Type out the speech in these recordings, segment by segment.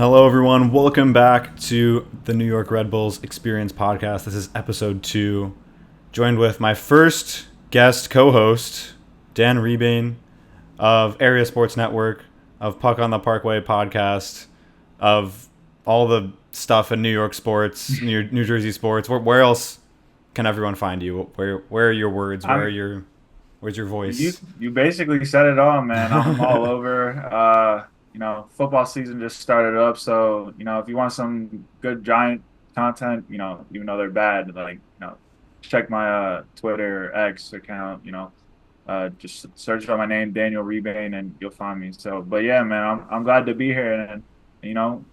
Hello, everyone. Welcome back to the New York Red Bulls Experience podcast. This is episode 2, joined with my first guest co-host, Dan Rebain of Area Sports Network, of Puck on the Parkway podcast, of all the stuff in New York sports, New Jersey sports. Where else can everyone find you? Where are your words? Where's your You voice? you basically said it all, man. I'm all over. Football season just started up, so if you want some good Giant content, even though they're bad, check my Twitter X account. Just search by my name, Daniel Rebain, and you'll find me. So, but yeah, man, I'm glad to be here, and you know,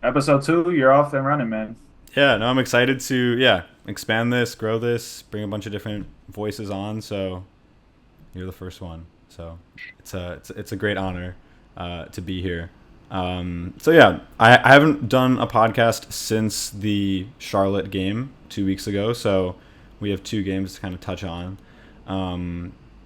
episode 2, you're off and running, man. Yeah, no, I'm excited to expand this, grow this, bring a bunch of different voices on. So you're the first one, so it's a great honor to be here. I haven't done a podcast since the Charlotte game 2 weeks ago, so we have 2 games to kind of touch on.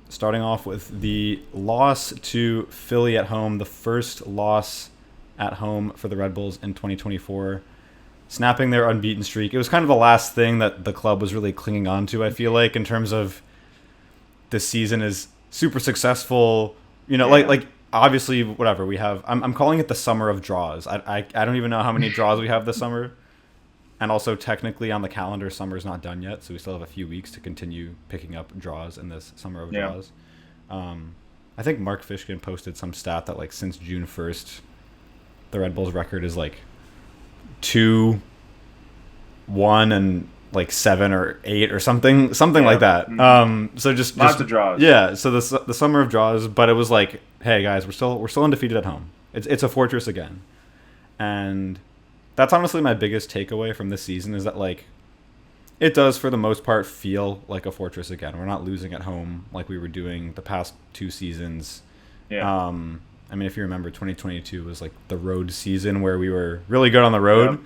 Starting off with the loss to Philly at home, the first loss at home for the Red Bulls in 2024, snapping their unbeaten streak. It was kind of the last thing that the club was really clinging on to, I feel like, in terms of this season is super successful. Yeah, Obviously whatever we have. I'm calling it the summer of draws. I don't even know how many draws we have this summer. And also technically on the calendar, summer's not done yet, so we still have a few weeks to continue picking up draws in this summer of yeah. draws. I think Mark Fishkin posted some stat that like since June 1st, the Red Bulls record is like 2-1 and like 7 or 8 or something like Yeah. that. Hmm. So just Lots of draws. yeah. So the summer of draws, but it was like, hey guys, we're still undefeated at home. It's a fortress again, and that's honestly my biggest takeaway from this season is that like it does for the most part feel like a fortress again. We're not losing at home like we were doing the past 2 seasons. Yeah. I mean, if you remember, 2022 was like the road season where we were really good on the Yep. road.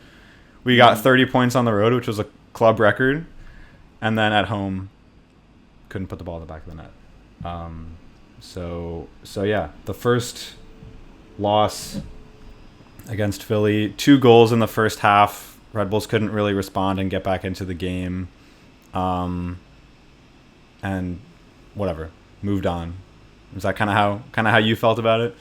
We got Hmm. 30 points on the road, which was a club record, and then at home couldn't put the ball in the back of the net. So yeah, the first loss against Philly, 2 goals in the first half. Red Bulls couldn't really respond and get back into the game, um, and whatever, moved on. Is that kind of how you felt about it?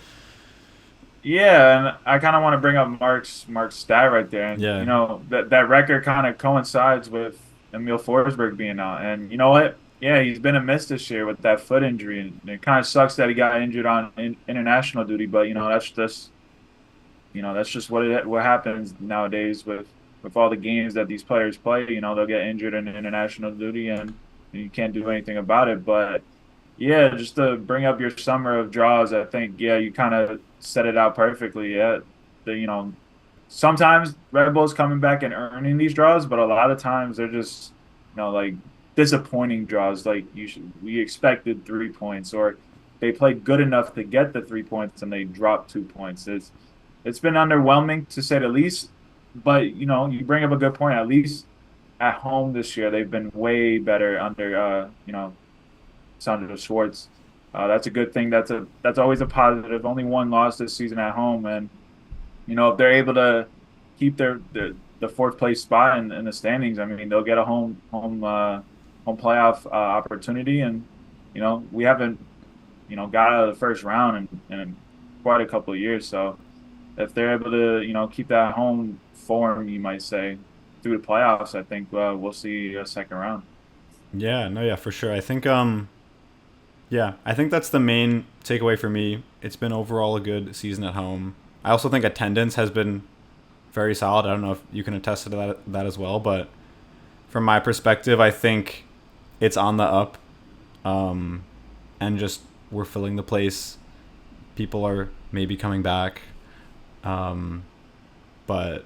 Yeah, and I kind of want to bring up Mark's stat right there, and Yeah, that record kind of coincides with Emil Forsberg being out, and you know what? Yeah, he's been a miss this year with that foot injury, and it kind of sucks that he got injured on international duty. But that's just what happens nowadays with all the games that these players play. They'll get injured in international duty, and you can't do anything about it. But yeah, just to bring up your summer of draws, I think yeah, you kind of set it out perfectly. Yeah, sometimes Red Bull's coming back and earning these draws, but a lot of times they're just like disappointing draws. Like we expected 3 points, or they played good enough to get the 3 points and they dropped 2 points. It's been underwhelming to say the least. But you bring up a good point. At least at home this year, they've been way better under Sandro Schwartz. That's a good thing. That's always a positive. Only one loss this season at home, and if they're able to keep the fourth place spot in the standings, I mean they'll get a home playoff opportunity, and we haven't got out of the first round in quite a couple of years. So if they're able to keep that home form, you might say, through the playoffs, I think we'll see a second round. yeah, no, yeah, for sure. I think that's the main takeaway for me. It's been overall a good season at home. I also think attendance has been very solid. I don't know if you can attest to that as well, but from my perspective, I think it's on the up, and just we're filling the place. People are maybe coming back, um, but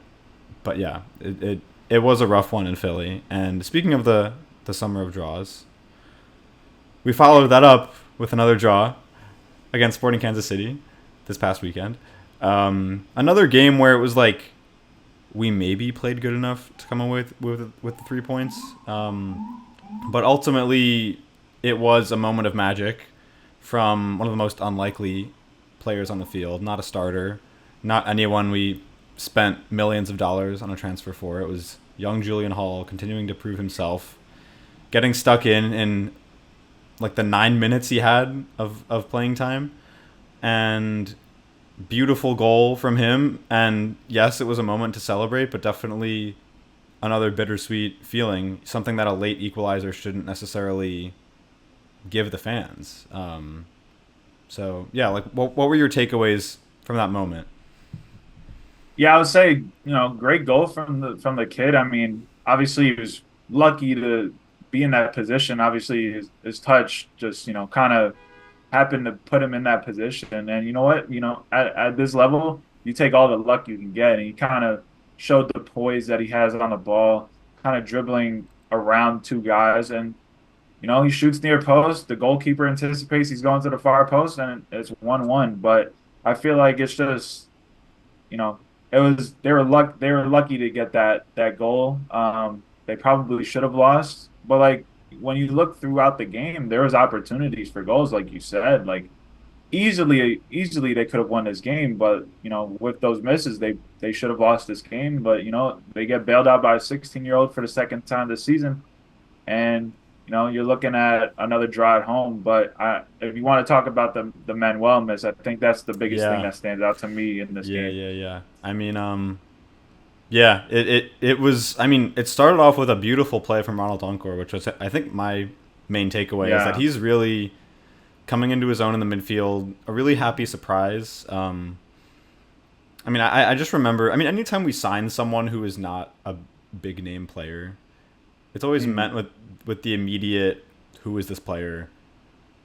yeah, it was a rough one in Philly. And speaking of the summer of draws, we followed that up with another draw against Sporting Kansas City this past weekend. Another game where it was like we maybe played good enough to come away with the 3 points, but ultimately it was a moment of magic from one of the most unlikely players on the field, not a starter, not anyone we spent millions of dollars on a transfer for. It was young Julian Hall continuing to prove himself, getting stuck in like the 9 minutes he had of playing time, and beautiful goal from him. And yes, it was a moment to celebrate, but definitely another bittersweet feeling, something that a late equalizer shouldn't necessarily give the fans. So yeah, like what were your takeaways from that moment? Yeah, I would say, great goal from the kid. I mean, obviously he was lucky to be in that position. Obviously his touch just, kind of happened to put him in that position. And you know what? At this level, you take all the luck you can get. And he kind of showed the poise that he has on the ball, kind of dribbling around two guys. And, he shoots near post. The goalkeeper anticipates he's going to the far post, and it's 1-1. But I feel like it's just, you know, they were lucky to get that goal. They probably should have lost, but like when you look throughout the game, there was opportunities for goals, like you said, like easily they could have won this game, but with those misses, they should have lost this game. But they get bailed out by a 16-year-old for the second time this season, and you're looking at another draw at home. But if you want to talk about the Manuel miss, I think that's the biggest thing Yeah, that stands out to me in this yeah, game. yeah, yeah. I mean, yeah, it was. I mean, it started off with a beautiful play from Ronald Donkor, which was, I think, my main takeaway is that Yeah. he's really coming into his own in the midfield. A really happy surprise. I mean, I just remember. I mean, anytime we sign someone who is not a big name player, it's always Mm. meant with the immediate, who is this player?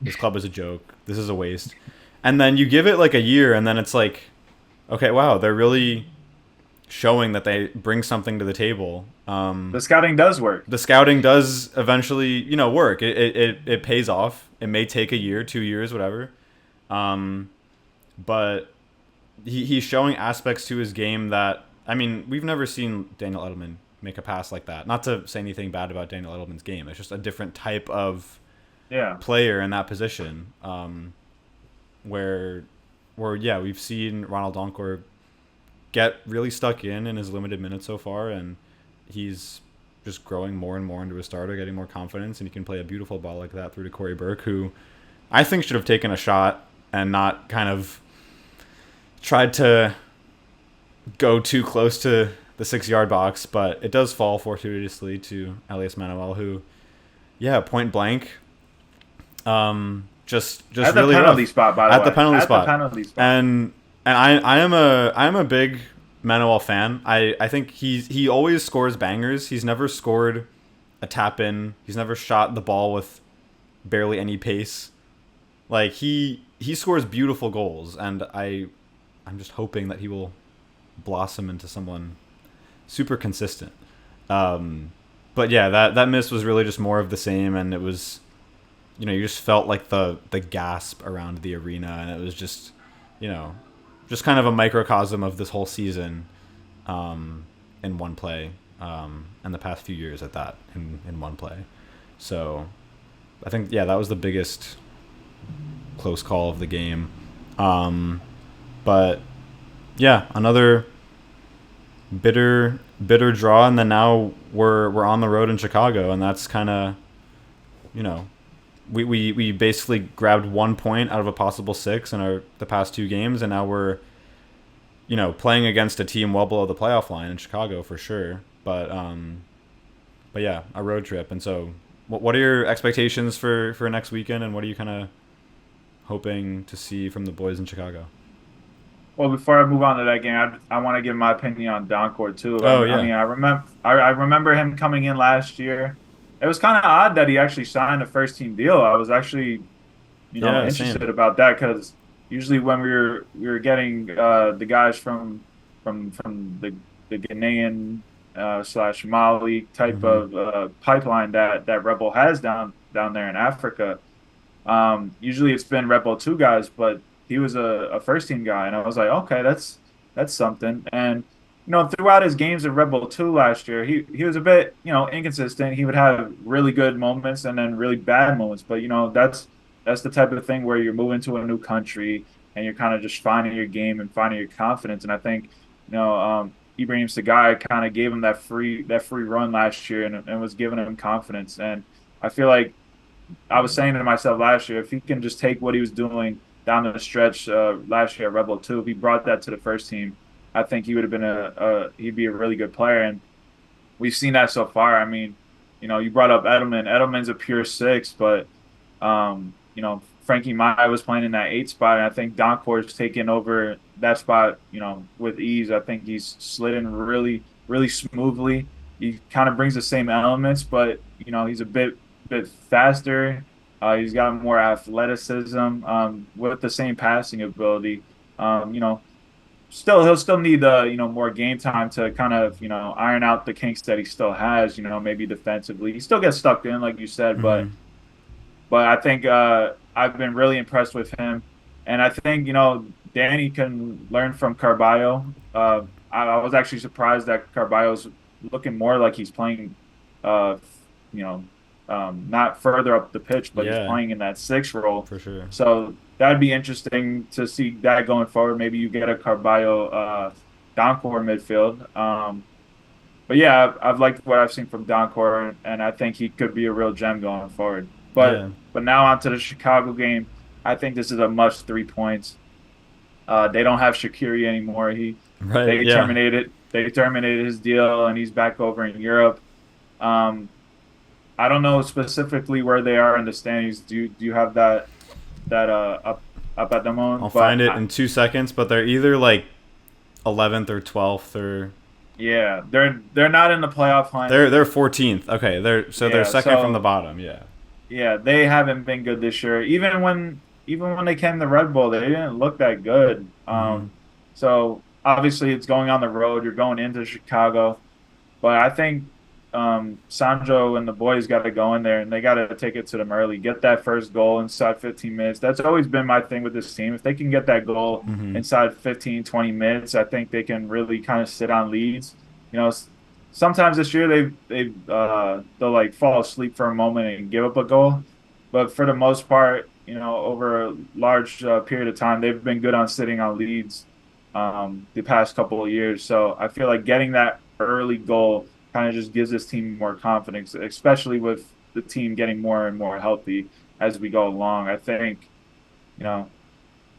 This club is a joke. This is a waste. And then you give it like a year, and then it's like, okay, wow, they're really showing that they bring something to the table. The scouting does work. The scouting does eventually, work. It pays off. It may take a year, 2 years, whatever. Um, but he's showing aspects to his game that, I mean, we've never seen Daniel Edelman make a pass like that. Not to say anything bad about Daniel Edelman's game. It's just a different type of Yeah. player in that position. Where, yeah, we've seen Ronald Donkor get really stuck in his limited minutes so far, and he's just growing more and more into a starter, getting more confidence, and he can play a beautiful ball like that through to Corey Burke, who I think should have taken a shot and not kind of tried to go too close to the 6 yard box, but it does fall fortuitously to Elias Manuel, who, yeah, point blank, just At the really penalty rough spot, by the at the way. penalty At the spot, penalty spot. and I am a big Manuel fan. I think he always scores bangers. He's never scored a tap in. He's never shot the ball with barely any pace. Like he scores beautiful goals, and I'm just hoping that he will blossom into someone super consistent. But yeah, that miss was really just more of the same, and it was, you just felt like the gasp around the arena, and it was just, just kind of a microcosm of this whole season, in one play, and the past few years at that in one play. So I think, yeah, that was the biggest close call of the game. But yeah, another bitter draw, and then now we're on the road in Chicago, and that's kind of, you know, we basically grabbed 1 point out of a possible six in the past two games, and now we're, playing against a team well below the playoff line in Chicago for sure. But yeah, a road trip. And so, what are your expectations for next weekend, and what are you kind of hoping to see from the boys in Chicago? Well, before I move on to that game, I want to give my opinion on Doncor too. Oh I yeah, mean, I remember him coming in last year. It was kind of odd that he actually signed a first team deal. I was actually, yeah, interested same. about that because usually when we were getting the guys from the Ghanaian slash Mali type Hmm. of pipeline that Rebel has down there in Africa. Usually it's been Red Bull 2 guys, but he was a first team guy, and I was like, okay, that's something. And throughout his games of Red Bull 2 last year, he was a bit inconsistent. He would have really good moments and then really bad moments, but that's the type of thing where you're moving to a new country and you're kind of just finding your game and finding your confidence. And I think Ibrahim Sagai kind of gave him that free run last year and was giving him confidence. And I feel like I was saying to myself last year, if he can just take what he was doing down the stretch last year at Rebel 2, if he brought that to the first team, I think he would have been he'd be a really good player. And we've seen that so far. I mean, you brought up Edelman. Edelman's a pure six, but Frankie Mai was playing in that eight spot, and I think Doncourt's taken over that spot, with ease. I think he's slid really, really smoothly. He kind of brings the same elements, but he's a bit faster. He's got more athleticism with the same passing ability. He'll still need more game time to kind of iron out the kinks that he still has. Maybe defensively, he still gets stuck in, like you said, but Mm-hmm. I think I've been really impressed with him, and I think Danny can learn from Carballo. I was actually surprised that Carballo's looking more like he's playing, uh, you know, not further up the pitch, but he's Yeah, playing in that six role. for sure. So that'd be interesting to see that going forward. Maybe you get a Carballo Doncor midfield. But yeah, I've liked what I've seen from Doncor, and I think he could be a real gem going forward. But Yeah. now onto the Chicago game. I think this is a must 3 points. They don't have Shaqiri anymore. Right. They Yeah. terminated his deal, and he's back over in Europe. Um, I don't know specifically where they are in the standings. Do you have that up at the I'll moment? find it in 2 seconds, but they're either like 11th or 12th or Yeah, they're not in the playoff hunt. they're 14th. Okay, they're Yeah, second from the so bottom. Yeah. yeah, they haven't been good this year. Even when they came to Red Bull, they didn't look that good. Mm-hmm. So obviously it's going on the road. You're going into Chicago, but I think Sandro and the boys got to go in there and they got to take it to them early. Get that first goal inside 15 minutes. That's always been my thing with this team. If they can get that goal Mm-hmm. inside 15, 20 minutes, I think they can really kind of sit on leads. You know, sometimes this year they'll like fall asleep for a moment and give up a goal, but for the most part, over a large period of time, they've been good on sitting on leads the past couple of years. So I feel like getting that early goal kind of just gives this team more confidence, especially with the team getting more and more healthy as we go along. I think, you know,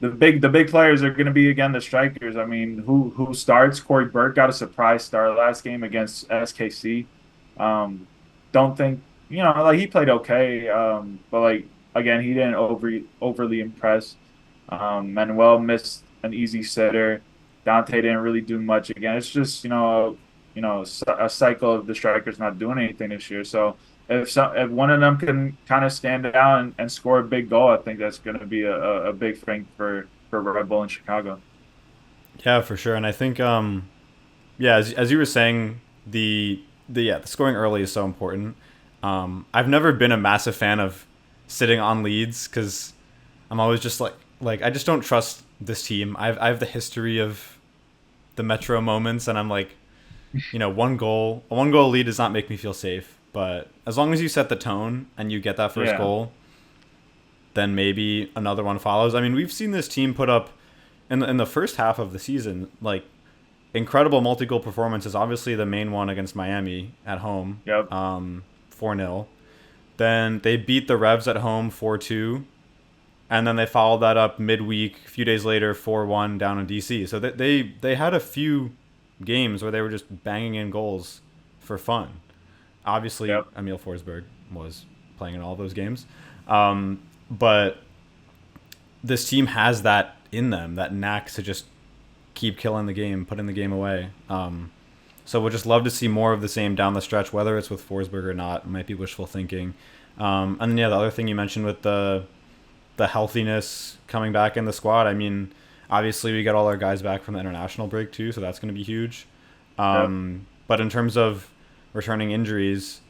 the big players are going to be again the strikers. I mean, who starts? Corey Burke got a surprise start last game against SKC. Um, don't think like he played okay, but like again he didn't overly impress. Manuel missed an easy sitter. Dante didn't really do much again. It's just a cycle of the strikers not doing anything this year. So if one of them can kind of stand out and score a big goal, I think that's going to be a big thing for Red Bull in Chicago. Yeah, for sure. And I think yeah, as you were saying, the scoring early is so important. I've never been a massive fan of sitting on leads because I'm always just like I just don't trust this team. I have the history of the Metro moments, and I'm like, a one goal lead does not make me feel safe. But as long as you set the tone and you get that first Yeah, goal, then maybe another one follows. I mean, we've seen this team put up in the first half of the season like incredible multi goal performances. Obviously, the main one against Miami at home, yep, 4-0. Then they beat the Revs at home 4-2, and then they followed that up midweek a few days later 4-1 down in DC. So they had a few games where they were just banging in goals for fun. Obviously, yep, Emil Forsberg was playing in all those games, but this team has that in them, that knack to just keep killing the game, putting the game away. So we'll just love to see more of the same down the stretch, whether it's with Forsberg or not. It might be wishful thinking. And then yeah, the other thing you mentioned with the healthiness coming back in the squad. I mean, obviously we got all our guys back from the international break too, so that's going to be huge. yep, But in terms of returning injuries,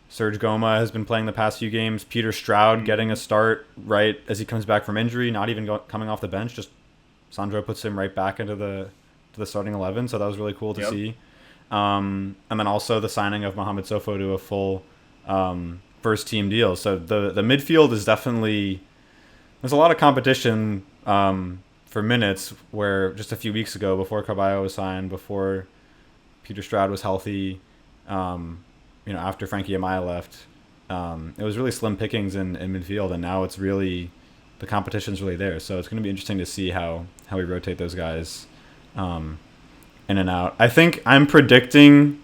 Serge Goma has been playing the past few games. Peter Stroud getting a hmm, start right as he comes back from injury, not even coming off the bench. Just Sandro puts him right back into the starting 11, so that was really cool to yep, see. And then also the signing of Mohamed Sofo to a full first team deal. So the midfield is definitely, there's a lot of competition for minutes, where just a few weeks ago, before Carvalho was signed, before Peter Stroud was healthy, after Frankie Amaya left, it was really slim pickings in midfield, and now it's really the competition's really there. So it's going to be interesting to see how we rotate those guys in and out. I think I'm predicting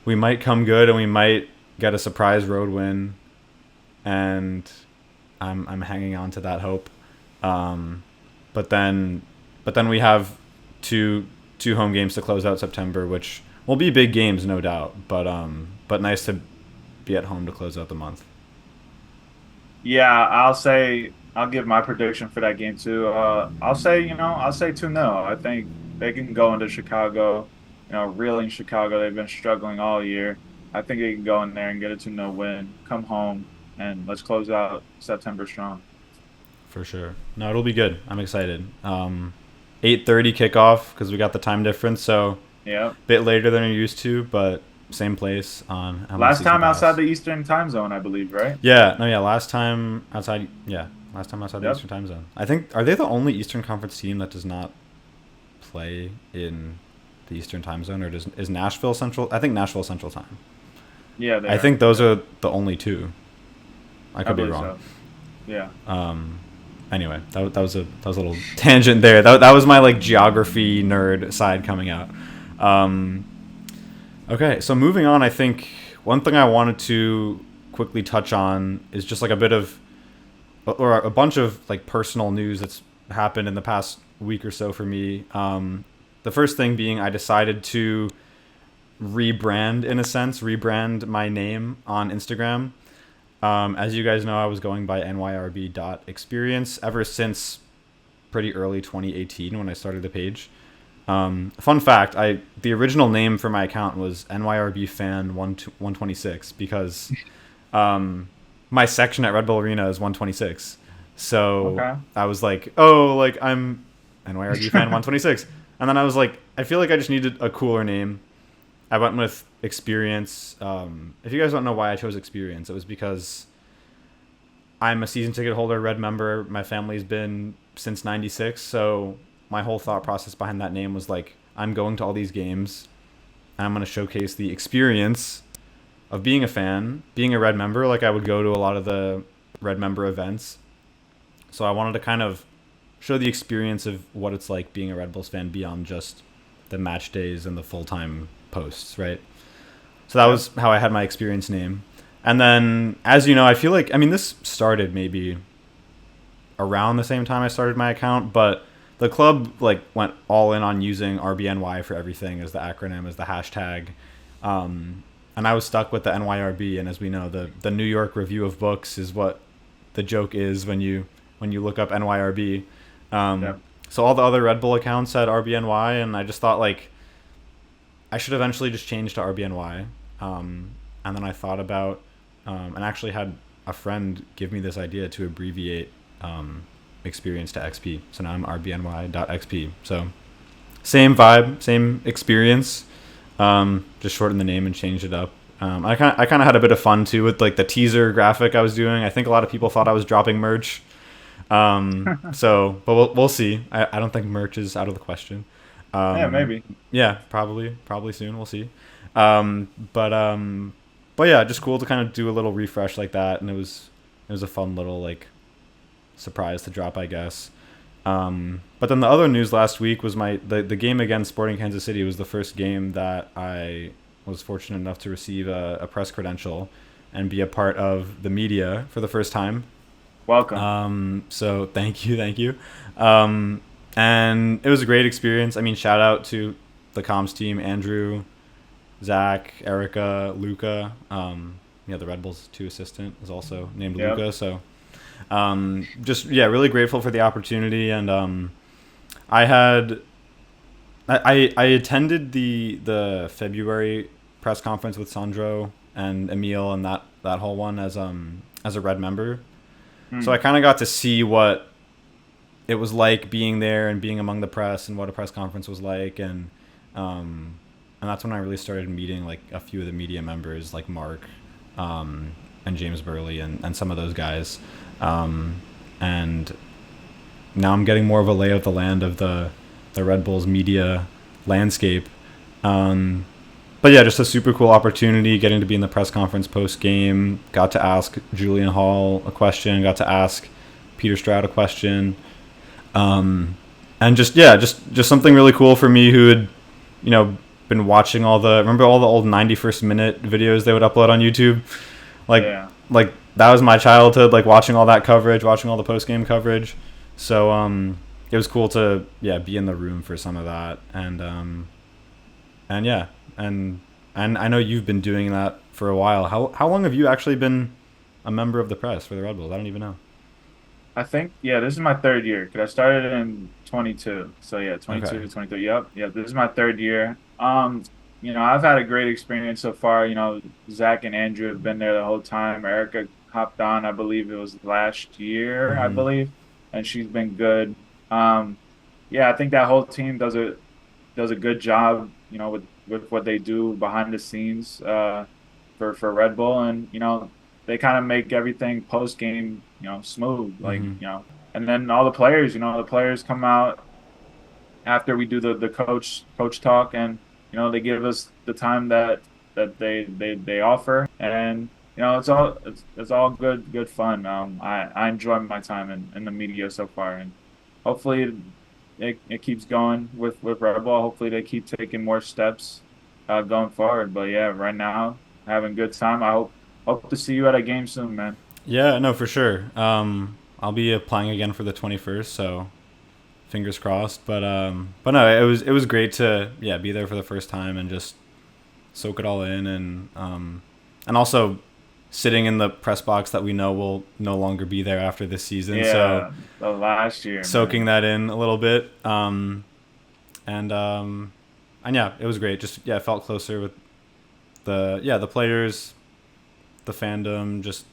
we might come good and we might get a surprise road win, and I'm hanging on to that hope. But then we have two home games to close out September, which will be big games, no doubt. But nice to be at home to close out the month. Yeah, I'll give my prediction for that game too. I'll say 2-0. I think they can go into Chicago, reeling Chicago. They've been struggling all year. I think they can go in there and get a 2-0 win, come home, and let's close out September strong. For sure. No, it'll be good. I'm excited. 8:30 kickoff because we got the time difference, so yeah, a bit later than you're used to, but same place on MLB last Season time Pass. outside the Eastern time zone, I believe, right? Last time outside the Eastern time zone. I think, are they the only Eastern Conference team that does not play in the Eastern time zone, or is Nashville Central? I think Nashville Central time. Yeah, I think those are the only two. I could be wrong. So. Yeah. Anyway, that was a little tangent there. That was my geography nerd side coming out. Okay, so moving on, I think one thing I wanted to quickly touch on is just a bit of, or a bunch of personal news that's happened in the past week or so for me. The first thing being I decided to rebrand my name on Instagram. As you guys know, I was going by nyrb.experience ever since pretty early 2018 when I started the page. Fun fact, the original name for my account was NYRBFan126 because my section at Red Bull Arena is 126. So okay. I was like, I'm NYRBFan126. And then I was like, I feel like I just needed a cooler name. I went with Experience. If you guys don't know why I chose Experience, it was because I'm a season ticket holder, Red member. My family's been since '96, so my whole thought process behind that name was I'm going to all these games, and I'm going to showcase the experience of being a fan, being a Red member. I would go to a lot of the Red member events, so I wanted to kind of show the experience of what it's like being a Red Bulls fan beyond just the match days and the full-time posts, right? So that was how I had my Experience name. And then, as you know, I feel this started maybe around the same time I started my account, but the club went all in on using RBNY for everything as the acronym, as the hashtag. And I was stuck with the NYRB, and as we know, the New York Review of Books is what the joke is when you look up NYRB. So all the other Red Bull accounts had RBNY, and I just thought I should eventually just change to RBNY. And then I thought about and actually had a friend give me this idea to abbreviate Experience to XP. So now I'm RBNY.XP. So same vibe, same experience. Just shortened the name and changed it up. I kind of had a bit of fun too with the teaser graphic I was doing. I think a lot of people thought I was dropping merch. But we'll see. I don't think merch is out of the question. Yeah, maybe. Yeah, probably soon. We'll see. But yeah, just cool to kind of do a little refresh like that, and it was a fun little surprise to drop, I guess. But then the other news last week was the game against Sporting Kansas City was the first game that I was fortunate enough to receive a press credential and be a part of the media for the first time. Welcome. So thank you. And it was a great experience. Shout out to the comms team, Andrew, Zach, Erica, Luca. The Red Bulls 2 assistant is also named Luca. So really grateful for the opportunity. And I attended the February press conference with Sandro and Emil and that whole one as a Red member. So I kind of got to see what it was like being there and being among the press and what a press conference was like, and that's when I really started meeting a few of the media members like Mark and James Burley and some of those guys, and now I'm getting more of a lay of the land of the Red Bulls media landscape. But yeah, just a super cool opportunity getting to be in the press conference post game. Got to ask Julian Hall a question. Got to ask Peter Stroud a question. And just something really cool for me who had, been watching remember all the old 91st minute videos they would upload on YouTube? Yeah. Like that was my childhood, like watching all that coverage, watching all the post game coverage. So it was cool to be in the room for some of that, and yeah, and I know you've been doing that for a while. How long have you actually been a member of the press for the Red Bulls? I don't even know. I think, yeah, this is my third year because I started in 22. So yeah, Okay. 22 to 23. Yep. Yeah, this is my third year. I've had a great experience so far. Zach and Andrew have been there the whole time. Erica hopped on, I believe it was last year, I Mm-hmm. believe, and she's been good. Um, yeah, I think that whole team does a good job, with what they do behind the scenes for Red Bull, and they kind of make everything post game, smooth, like Mm-hmm. and then all the players come out after we do the coach talk, and they give us the time that they offer, and it's all good fun. I enjoy my time in the media so far, and hopefully it keeps going with Red Bull. Hopefully they keep taking more steps going forward. But yeah, right now having a good time. I hope to see you at a game soon, man. Yeah, no, for sure. I'll be applying again for the 21st, so fingers crossed. But no, it was great to be there for the first time and just soak it all in, and also sitting in the press box that we know will no longer be there after this season. So Yeah, the last year, soaking man. that in a little bit, and yeah, it was great. Just it felt closer with the players, the fandom, just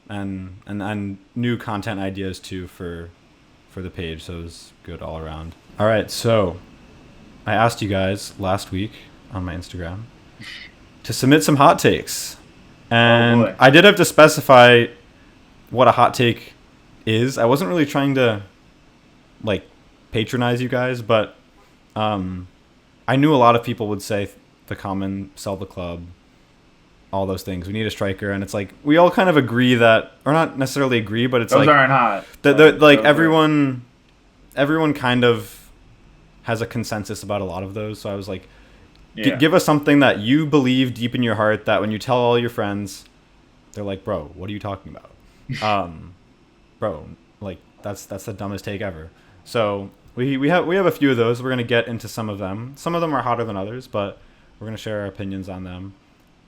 and new content ideas too for the page. So it was good all around. All right, so I asked you guys last week on my Instagram to submit some hot takes, Oh and boy. I did have to specify what a hot take is. I wasn't really trying to like patronize you guys, but I knew a lot of people would say the common sell the club, all those things. We need a striker, and it's like we all kind of agree that, or not necessarily agree, but it's Those like aren't hot. like Those are. everyone kind of has a consensus about a lot of those. So I was like, Yeah. give us something that you believe deep in your heart that when you tell all your friends, they're like, bro, what are you talking about? Bro, like that's the dumbest take ever. So we have a few of those. We're gonna get into some of them. Some of them are hotter than others, but we're gonna share our opinions on them.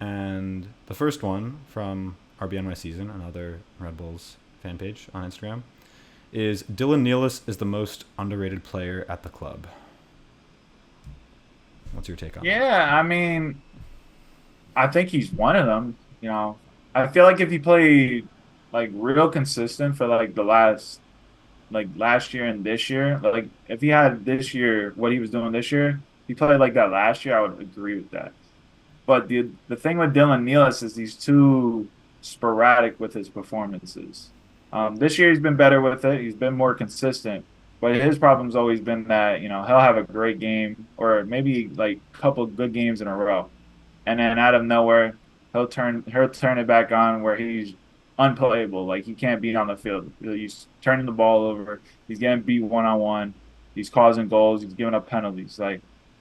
And the first one from RBNY season, another Red Bulls fan page on Instagram, is Dylan Nealis is the most underrated player at the club. What's your take on that? Yeah, I mean, I think he's one of them. I feel like if he played like real consistent for like last year and this year, like if he had this year what he was doing this year, if he played like that last year, I would agree with that. But the thing with Dylan Nealis is he's too sporadic with his performances. This year he's been better with it. He's been more consistent. But his problem's always been that, he'll have a great game or maybe like a couple good games in a row. And then out of nowhere, he'll turn it back on where he's unplayable. Like he can't be on the field. He's turning the ball over. He's getting beat one on one. He's causing goals. He's giving up penalties. Like,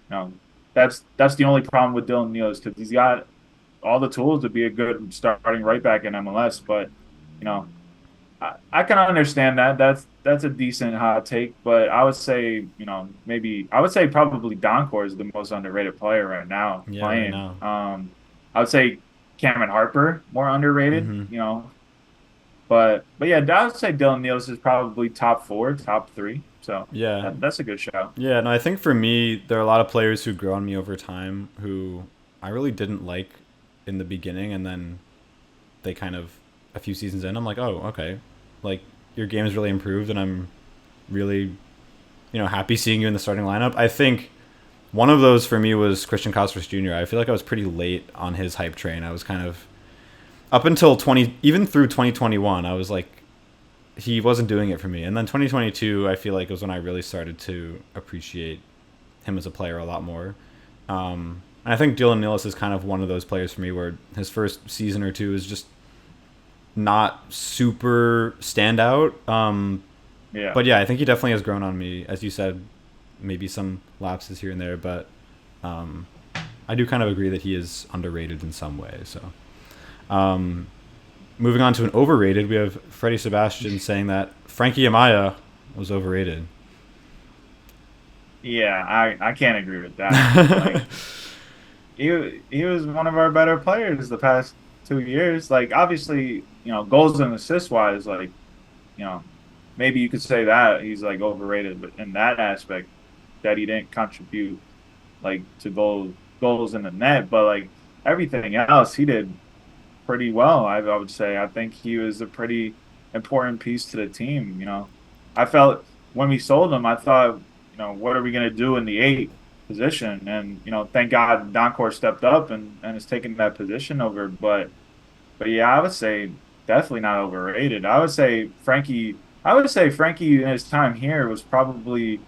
no, that's the only problem with Dylan Neal is because he's got all the tools to be a good starting right back in MLS. But you know, I can understand that. That's a decent hot take. But I would say, maybe I would say probably Doncor is the most underrated player right now Yeah, right playing. now. I would say Cameron Harper more underrated. Mm-hmm. But yeah, I would say Dylan Neal's is probably top four, top three. So Yeah, that's a good show. yeah. And I think for me, there are a lot of players who grow on me over time who I really didn't like in the beginning, and then they kind of a few seasons in, I'm like, oh, okay, like your game has really improved, and I'm really, happy seeing you in the starting lineup. I think one of those for me was Christian Costas Jr. I feel like I was pretty late on his hype train. I was kind of up until 20, even through 2021. I was like he wasn't doing it for me. And then 2022, I feel like was when I really started to appreciate him as a player a lot more. And I think Dylan Nillis is kind of one of those players for me where his first season or two is just not super standout. Yeah. But yeah, I think he definitely has grown on me. As you said, maybe some lapses here and there, but um, I do kind of agree that he is underrated in some way. So, moving on to an overrated, we have Freddie Sebastian saying that Frankie Amaya was overrated. Yeah, I can't agree with that. Like he was one of our better players the past 2 years. Like obviously, goals and assists wise, like, you know, maybe you could say that he's like overrated, but in that aspect that he didn't contribute like to goals in the net, but like everything else he did pretty well. I would say. I think he was a pretty important piece to the team. I felt when we sold him, I thought, what are we going to do in the eight position? And thank God Doncor stepped up and has taken that position over. But yeah, I would say definitely not overrated. I would say Frankie. I would say Frankie in his time here was probably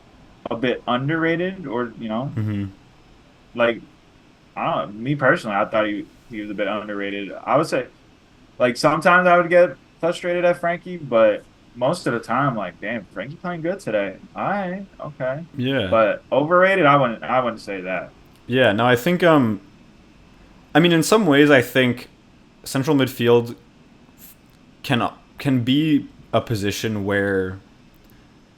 a bit underrated, or Mm-hmm. like I don't know. Me personally, I thought he was a bit underrated. I would say like sometimes I would get frustrated at Frankie, but most of the time, like, damn, Frankie playing good today. All right, okay. Yeah. But overrated, I wouldn't say that. Yeah. No, I think. I mean, in some ways, I think central midfield can be a position where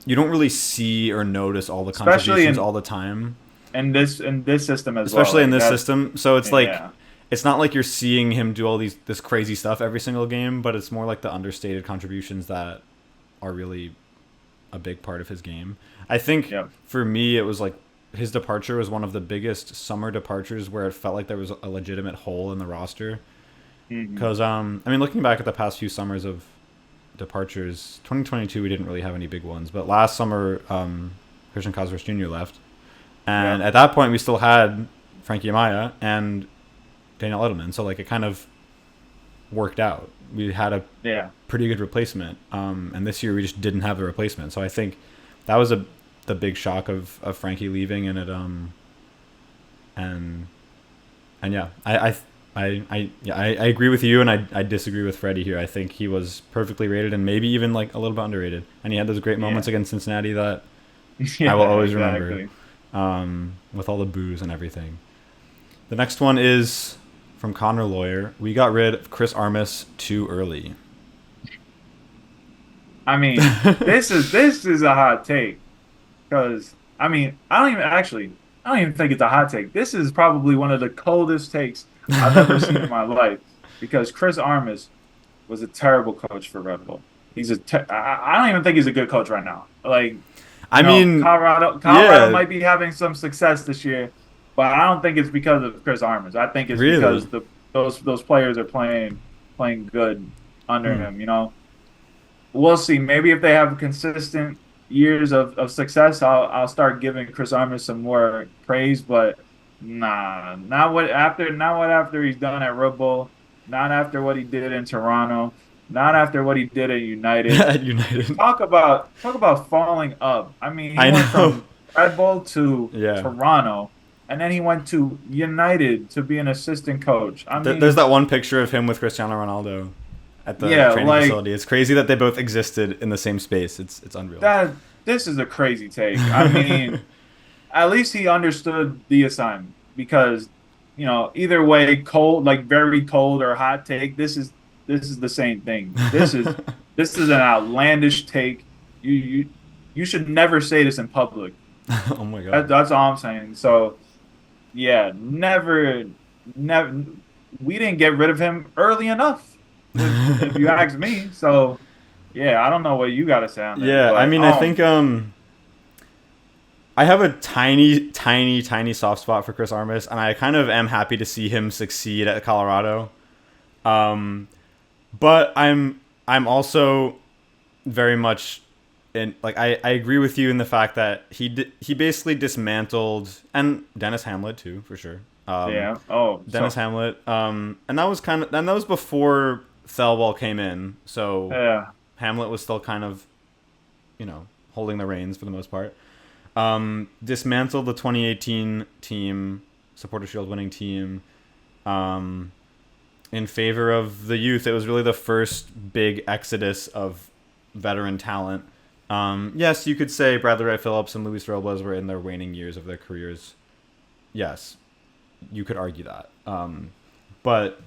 you don't really see or notice all the Especially contributions all the time, in this system as well. especially in Like this that, system. So it's like yeah. it's not like you're seeing him do all this crazy stuff every single game, but it's more like the understated contributions that are really a big part of his game. I think Yep. for me, it was like his departure was one of the biggest summer departures where it felt like there was a legitimate hole in the roster. Hmm. Because I mean, looking back at the past few summers of departures, 2022 we didn't really have any big ones, but last summer Christian Cosworth Jr. left, and Yep. at that point we still had Frankie Amaya and Daniel Edelman, so like it kind of worked out. We had a Yeah. pretty good replacement, and this year we just didn't have a replacement. So I think that was the big shock of Frankie leaving, and it and yeah, I agree with you, and I disagree with Freddie here. I think he was perfectly rated, and maybe even like a little bit underrated. And he had those great moments Yeah. against Cincinnati that I will Yeah. always remember, Exactly. with all the boos and everything. The next one is from Connor Lawyer. We got rid of Chris Armas too early. I mean, this is a hot take because I mean, I don't even think it's a hot take. This is probably one of the coldest takes I've ever seen in my life because Chris Armas was a terrible coach for Red Bull. I don't even think he's a good coach right now. Like, I mean, Colorado yeah, might be having some success this year, but I don't think it's because of Chris Armas. I think it's really. because those players are playing good under Hmm. him. We'll see. Maybe if they have consistent years of success, I'll start giving Chris Armas some more praise. But nah, not what after he's done at Red Bull, not after what he did in Toronto, not after what he did at United. At United. Talk about falling up. I mean, he I went know. from Red Bull to Yeah. Toronto, and then he went to United to be an assistant coach. I There's mean, that one picture of him with Cristiano Ronaldo at the yeah, training like facility. It's crazy that they both existed in the same space. It's unreal. that. This is a crazy take. I mean, at least he understood the assignment because either way, cold, like very cold or hot take, this is the same thing. This is an outlandish take. You should never say this in public. Oh my god. That's all I'm saying. So yeah, never, we didn't get rid of him early enough, if you ask me. So yeah, I don't know what you got to say on this, Yeah, I but mean, I think I have a tiny, tiny, tiny soft spot for Chris Armas, and I kind of am happy to see him succeed at Colorado. Um, but I'm also very much in like I agree with you in the fact that he basically dismantled, and Dennis Hamlet too for sure. yeah. Oh, Dennis so Hamlet, and that was before Thelwall came in. So yeah. Hamlet was still kind of, holding the reins for the most part. Dismantled the 2018 team, Supporter Shield winning team, in favor of the youth. It was really the first big exodus of veteran talent. Yes, you could say Bradley Wright Phillips and Luis Robles were in their waning years of their careers. Yes, you could argue that. But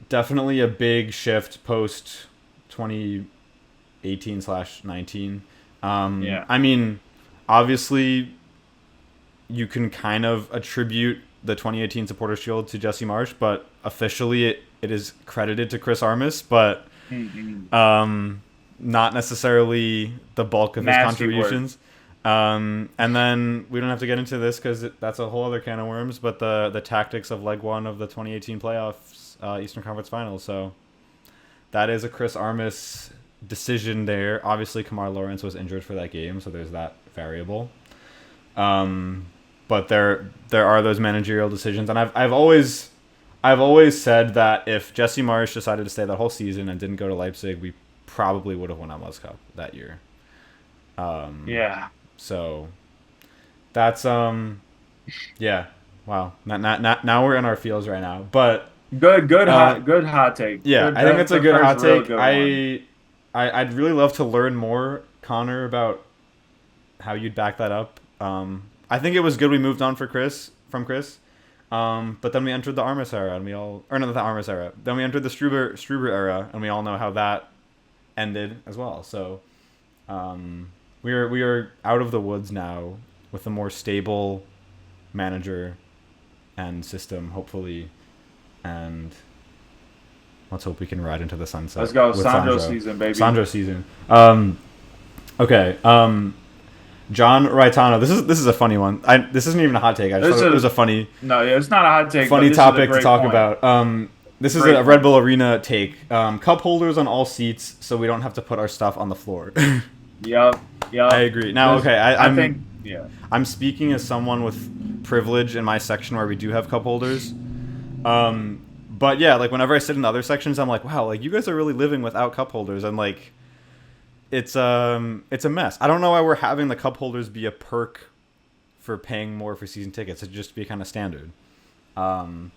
definitely a big shift post 2018/19. Yeah. I mean, obviously, you can kind of attribute the 2018 Supporter Shield to Jesse Marsh, but officially it is credited to Chris Armas, but not necessarily the bulk of his contributions. And then we don't have to get into this because that's a whole other can of worms, but the tactics of leg one of the 2018 playoffs, Eastern Conference Finals. So that is a Chris Armas decision there. Obviously, Kamar Lawrence was injured for that game, so there's that variable. But there are those managerial decisions, and I've always said that if Jesse Marsh decided to stay that whole season and didn't go to Leipzig, we probably would have won MLS Cup that year. Yeah. So that's yeah. Wow. Now we're in our feels right now, but good hot take. Yeah, Good, I think it's a good hot take. Good I'd really love to learn more, Connor, about how you'd back that up. I think it was good we moved on from Chris. But then we entered the Armas era, and not the Armas era. Then we entered the Struber era, and we all know how that ended as well. So, we are out of the woods now with a more stable manager and system, hopefully, and let's hope we can ride into the sunset. Let's go, Sandro season, baby. Sandro season. Okay. John Raitano. This is a funny one. This isn't even a hot take. I just thought it was a funny. No, yeah, it's not a hot take. Funny topic to talk point. about. This is a Red Bull Arena take. Cup holders on all seats, so we don't have to put our stuff on the floor. Yep. I agree. Now, okay, I think I'm speaking as someone with privilege in my section where we do have cup holders. But yeah, like whenever I sit in the other sections, I'm like, wow, like you guys are really living without cup holders, and like. It's a mess. I don't know why we're having the cup holders be a perk for paying more for season tickets. It should just be kind of standard. Anywhere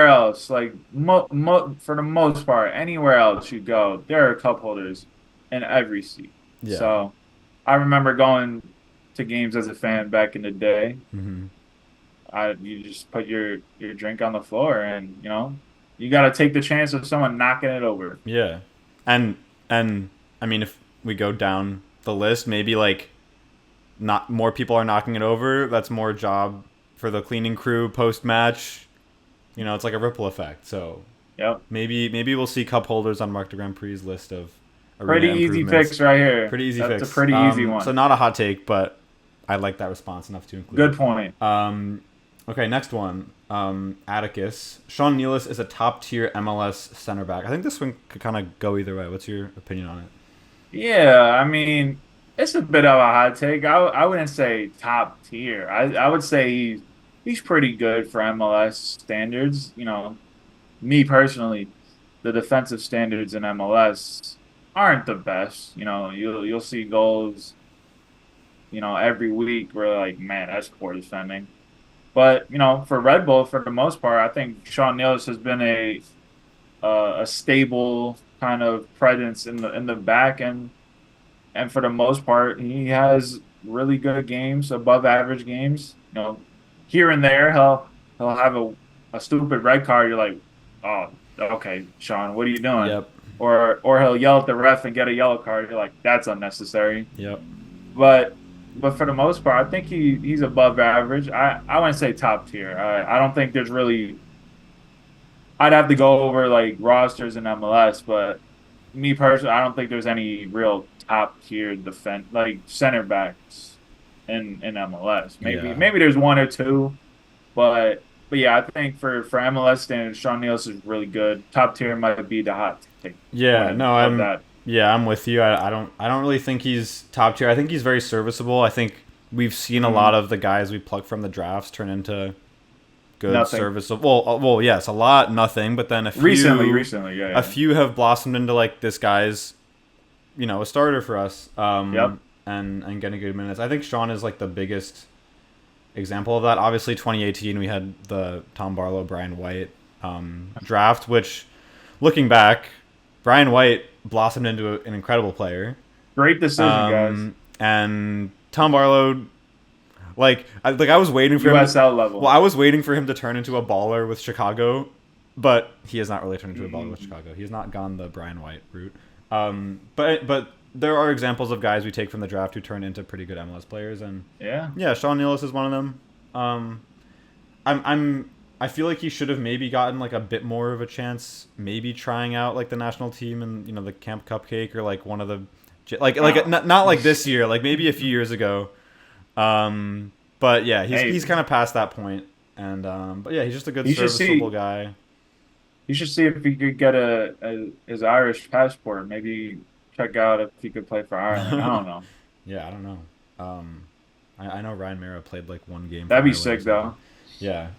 else, like for the most part, anywhere else you go, there are cup holders in every seat. Yeah. So I remember going to games as a fan back in the day. Mm-hmm. You just put your drink on the floor, and you got to take the chance of someone knocking it over. Yeah, and I mean, if we go down the list, maybe like not more people are knocking it over. That's more job for the cleaning crew post match. It's like a ripple effect. So yep. Maybe we'll see cup holders on Marc de Grand Prix list of pretty easy fix right here. Pretty easy That's fix. a pretty easy one. So not a hot take, but I like that response enough to include. Good point. Okay, next one. Atticus. Sean Nealis is a top-tier MLS center back. I think this one could kind of go either way. What's your opinion on it? Yeah, I mean, it's a bit of a hot take. I wouldn't say top tier. I would say he's pretty good for MLS standards. Me personally, the defensive standards in MLS aren't the best. You'll see goals, every week where like, man, that's poor defending. But for Red Bull, for the most part, I think Sean Nealis has been a stable kind of presence in the back, and for the most part, he has really good games, above average games. Here and there, he'll have a stupid red card. You're like, oh, okay, Sean, what are you doing? Yep. Or he'll yell at the ref and get a yellow card. You're like, that's unnecessary. Yep. But for the most part, I think he's above average. I wouldn't say top tier. I don't think there's really. I'd have to go over like rosters in MLS, but me personally, I don't think there's any real top tier center backs in MLS. Maybe there's one or two, but yeah, I think for MLS standards, Sean Nealis is really good. Top tier might be the hot take. Yeah, no, I'm with you. I don't really think he's top tier. I think he's very serviceable. I think we've seen a lot of the guys we plucked from the drafts turn into good, Nothing. serviceable. Well, yes, a lot, nothing, but then Recently, a yeah. few have blossomed into like this guy's, a starter for us. Yep. And getting good minutes. I think Sean is like the biggest example of that. Obviously, 2018 we had the Tom Barlow, Brian White draft, which, looking back, Brian White blossomed into an incredible player. Great decision, guys. And Tom Barlow, I was waiting for him. USL level. Well, I was waiting for him to turn into a baller with Chicago, but he has not really turned into a baller with Chicago. He has not gone the Brian White route. But there are examples of guys we take from the draft who turn into pretty good MLS players, and yeah, Sean Nealis is one of them. I feel like he should have maybe gotten like a bit more of a chance, maybe trying out like the national team and the Camp Cupcake or like one of the not like this year, like maybe a few years ago. But yeah, he's kind of past that point, and but yeah, he's just a good serviceable guy. You should see if he could get his Irish passport. Maybe check out if he could play for Ireland. I don't know. Yeah, I don't know. I know Ryan Mara played like one game. That'd be sick though. Yeah.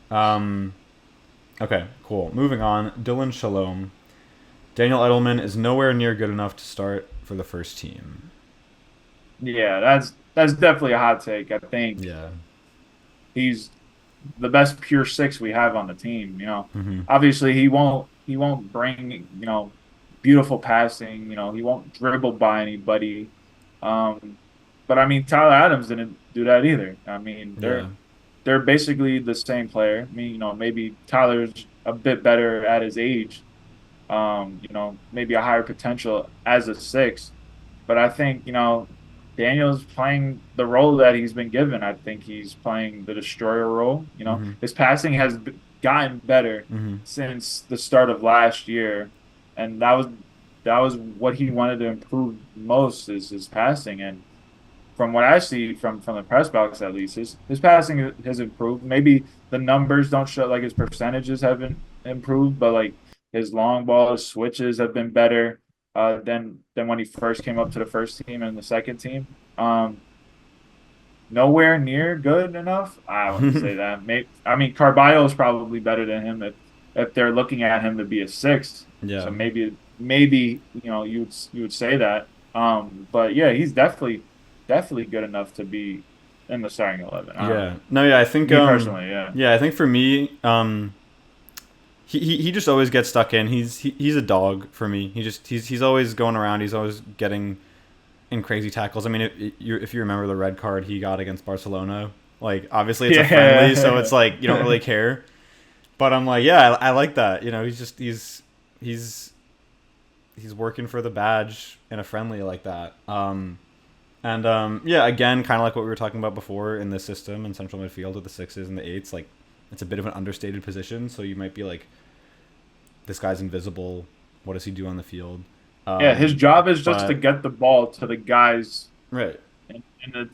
Okay, cool. Moving on. Dylan Shalom. Daniel Edelman is nowhere near good enough to start for the first team. Yeah, that's definitely a hot take. I think. Yeah. He's the best pure six we have on the team. Mm-hmm. Obviously he won't bring beautiful passing. He won't dribble by anybody. But I mean Tyler Adams didn't do that either. I mean they're basically the same player. I mean maybe Tyler's a bit better at his age. Maybe a higher potential as a six, but I think Daniel's playing the role that he's been given. I think he's playing the destroyer role. His passing has gotten better since the start of last year, and that was what he wanted to improve most is his passing. And from what I see from the press box, at least, his passing has improved. Maybe the numbers don't show, like his percentages haven't improved, but like his long ball, his switches have been better. Than when he first came up to the first team and the second team. Nowhere near good enough. I wouldn't say that. Carballo is probably better than him if they're looking at him to be a sixth. Yeah. So maybe you would say that. But yeah, he's definitely good enough to be in the starting 11. I think personally, I think for me, He just always gets stuck in. He's a dog for me. He's always going around. He's always getting in crazy tackles. I mean, if you remember the red card he got against Barcelona, like obviously it's a friendly, so it's like you don't really care. But I'm like, yeah, I like that. He's working for the badge in a friendly like that. Again, kind of like what we were talking about before in this system in central midfield with the sixes and the eights, like it's a bit of an understated position. So you might be like, this guy's invisible. What does he do on the field? His job is just to get the ball to the guys right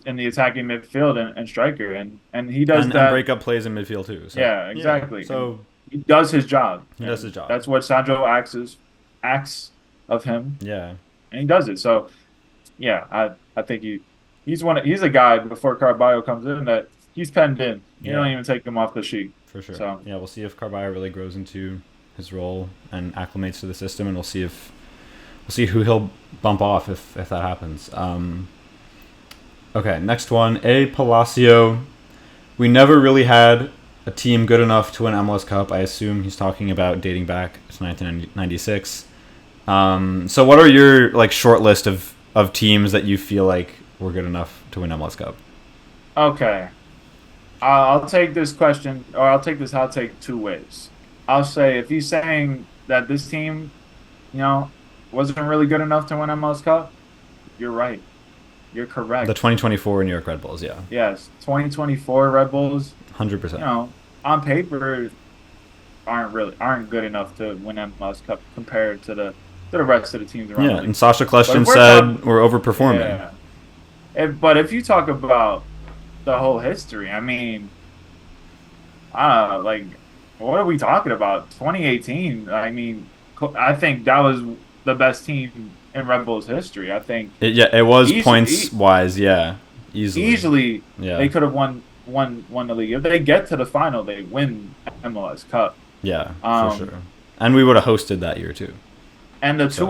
in the attacking midfield and striker, and he does that. And break up plays in midfield too. So, yeah, exactly. Yeah, so he does his job. He does his job. That's what Sandro asks of him. Yeah, and he does it. So yeah, I think he's a guy before Carballo comes in that he's penned in. You don't even take him off the sheet. For sure. So yeah, we'll see if Carballo really grows into his role and acclimates to the system, and we'll see who he'll bump off if that happens. Okay, next one. A. Palacio. We never really had a team good enough to win MLS Cup. I assume he's talking about dating back to 1996. So what are your short list of teams that you feel like were good enough to win MLS Cup? Okay. I'll take this question, or I'll take this hot take two ways. I'll say if he's saying that this team, wasn't really good enough to win MLS Cup, you're right. You're correct. The 2024 New York Red Bulls, yeah. Yes, 2024 Red Bulls. 100%. On paper, aren't good enough to win MLS Cup compared to the rest of the teams around. Yeah, and Sasha Kleshton said we're overperforming. Yeah. But if you talk about the whole history, I mean, I don't know, what are we talking about? 2018. I mean, I think that was the best team in Red Bulls history. I think. It was points wise, yeah, easily. Yeah. They could have won won the league. If they get to the final, they win MLS Cup. Yeah, for Um, sure. And we would have hosted that year too. and So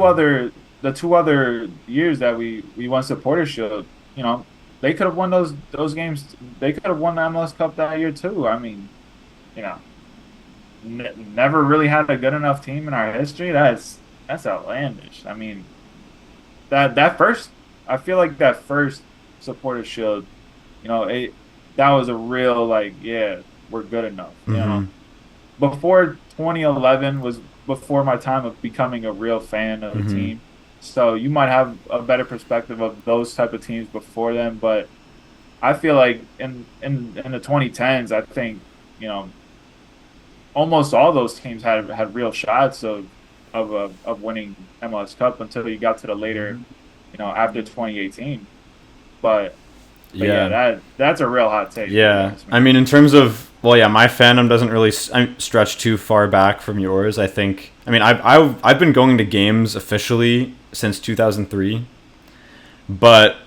the two other years that we won Supporter Shield, you know, they could have won those games. They could have won the MLS Cup that year too. I mean, you know, never really had a good enough team in our history. That's outlandish. I mean, that first, I feel like that first Supporter Shield, you know, that was a real like, yeah, we're good enough. You hmm know, before 2011 was before my time of becoming a real fan of the hmm team. So you might have a better perspective of those type of teams before them, but I feel like in the 2010s, I think, you know, almost all those teams had real shots of winning MLS Cup until you got to the later, you know, after 2018. But yeah, yeah. that's a real hot take if you Yeah, ask I me. mean, in terms of well, yeah, my fandom doesn't really stretch too far back from yours. I think. I mean, I've been going to games officially since 2003, but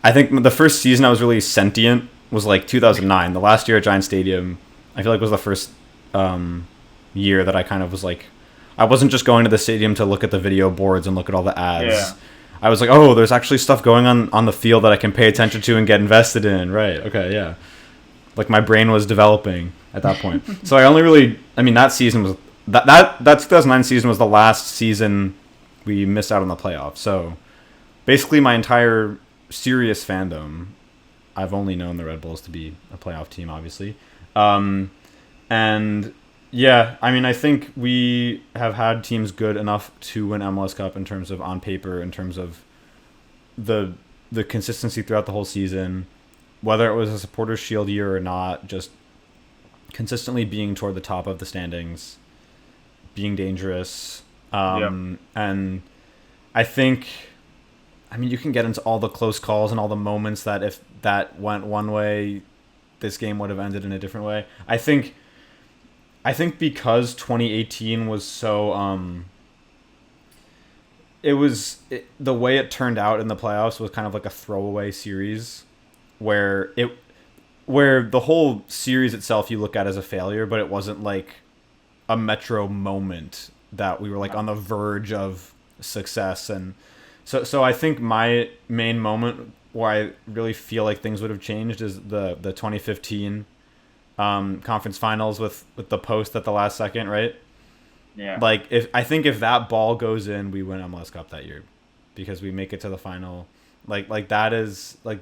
I think the first season I was really sentient was like 2009. The last year at Giant Stadium, I feel like was the first um, year that I kind of was like, I wasn't just going to the stadium to look at the video boards and look at all the ads. Yeah, I was like, oh, there's actually stuff going on the field that I can pay attention to and get invested in. Right? Okay, yeah. Like my brain was developing at that point. So I only really, I mean, that season was that 2009 season was the last season we missed out on the playoffs. So basically, my entire serious fandom, I've only known the Red Bulls to be a playoff team, obviously. Um, and yeah, I mean, I think we have had teams good enough to win MLS Cup in terms of on paper, in terms of the the consistency throughout the whole season, whether it was a supporters shield year or not, just consistently being toward the top of the standings, being dangerous. yeah. And I think, I mean, you can get into all the close calls and all the moments that if that went one way, this game would have ended in a different way. I think because 2018 was so the way it turned out in the playoffs was kind of like a throwaway series where the whole series itself you look at as a failure, but it wasn't like a metro moment that we were like on the verge of success. And so I think my main moment where I really feel like things would have changed is the 2015 conference finals with the post at the last second, right? Yeah. Like if that ball goes in, we win MLS Cup that year because we make it to the final.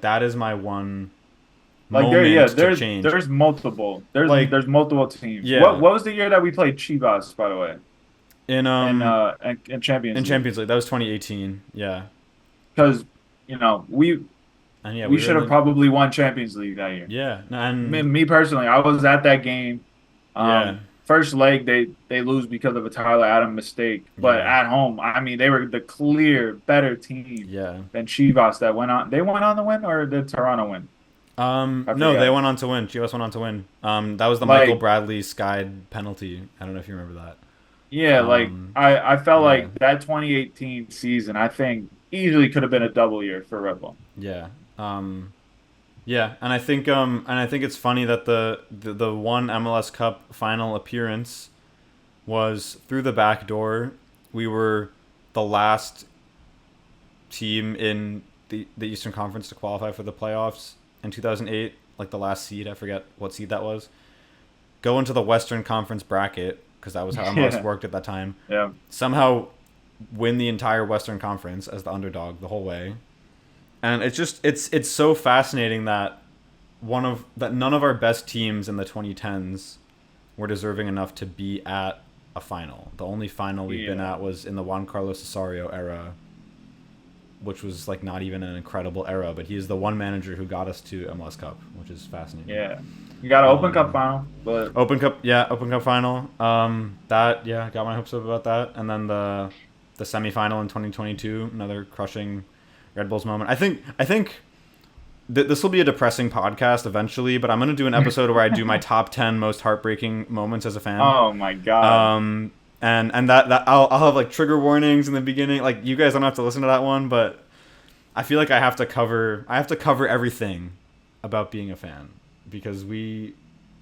That is my one Like there, yeah, moment to change. Like there's multiple teams. yeah, What was the year that we played Chivas, by the way, in in Champions in League? Champions League that was 2018. Yeah, Because you know and yeah, we we were should in have the probably won Champions League that year. yeah and Me personally, I was at that game. yeah First leg they lose because of a Tyler Adams mistake, but yeah at home, I mean, they were the clear better team yeah. than Chivas that went on. They went on to win, or did Toronto win? I No, they forget. went on to win. Chivas went on to win. That was the Michael Like Bradley skied penalty. I don't know if you remember that. yeah, like I felt Yeah, like that 2018 season, I think easily could have been a double year for Red Bull. yeah, yeah. And I think it's funny that the one MLS Cup final appearance was through the back door. We were the last team in the Eastern Conference to qualify for the playoffs in 2008. Like the last seed, I forget what seed that was. Go into the Western Conference bracket because that was how MLS Yeah, worked at that time. yeah. Somehow win the entire Western Conference as the underdog the whole way. And it's so fascinating that none of our best teams in the 2010s were deserving enough to be at a final. The only final we've been Yeah. at was in the Juan Carlos Osorio era, which was like not even an incredible era, but he is the one manager who got us to MLS Cup, which is fascinating. Yeah. You got an Open Cup Um, final, but Open Cup final. That yeah, got my hopes up about that, and then the semifinal in 2022, another crushing Red Bulls moment. I think this will be a depressing podcast eventually, but I'm gonna do an episode where I do my top 10 most heartbreaking moments as a fan. oh my God. Um, and that I'll have like trigger warnings in the beginning. Like you guys don't have to listen to that one, but I feel like I have to cover everything about being a fan because we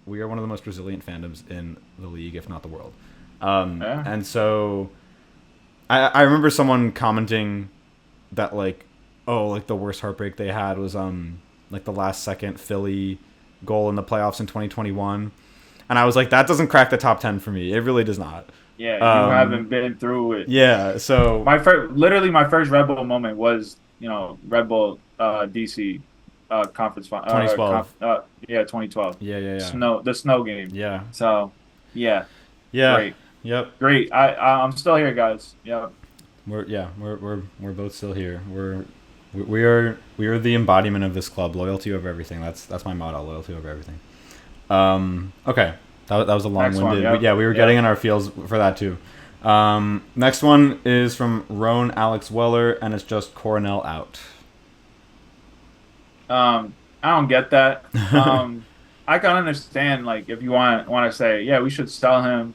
are one of the most resilient fandoms in the league, if not the world. Yeah. And so I remember someone commenting that like, oh, like the worst heartbreak they had was like the last second Philly goal in the playoffs in 2021, and I was like, that doesn't crack the top 10 for me. It really does not. Yeah, you Um, haven't been through it. yeah, so Literally my first Red Bull moment was, Red Bull DC conference conf 2012. yeah, 2012. Yeah, yeah, yeah, The snow game. yeah, So, yeah, yeah, great. yep. Great. I'm still here, guys. Yeah. We're both still here. We are the embodiment of this club. Loyalty over everything. That's my motto. Loyalty over everything. Okay, that was a Next one. long-winded. Yep. Yeah, we were getting Yep. in our feels for that too. Next one is from Roan Alex Weller, and it's just Coronel out. I don't get that. I can understand, like, if you want to say, yeah, we should sell him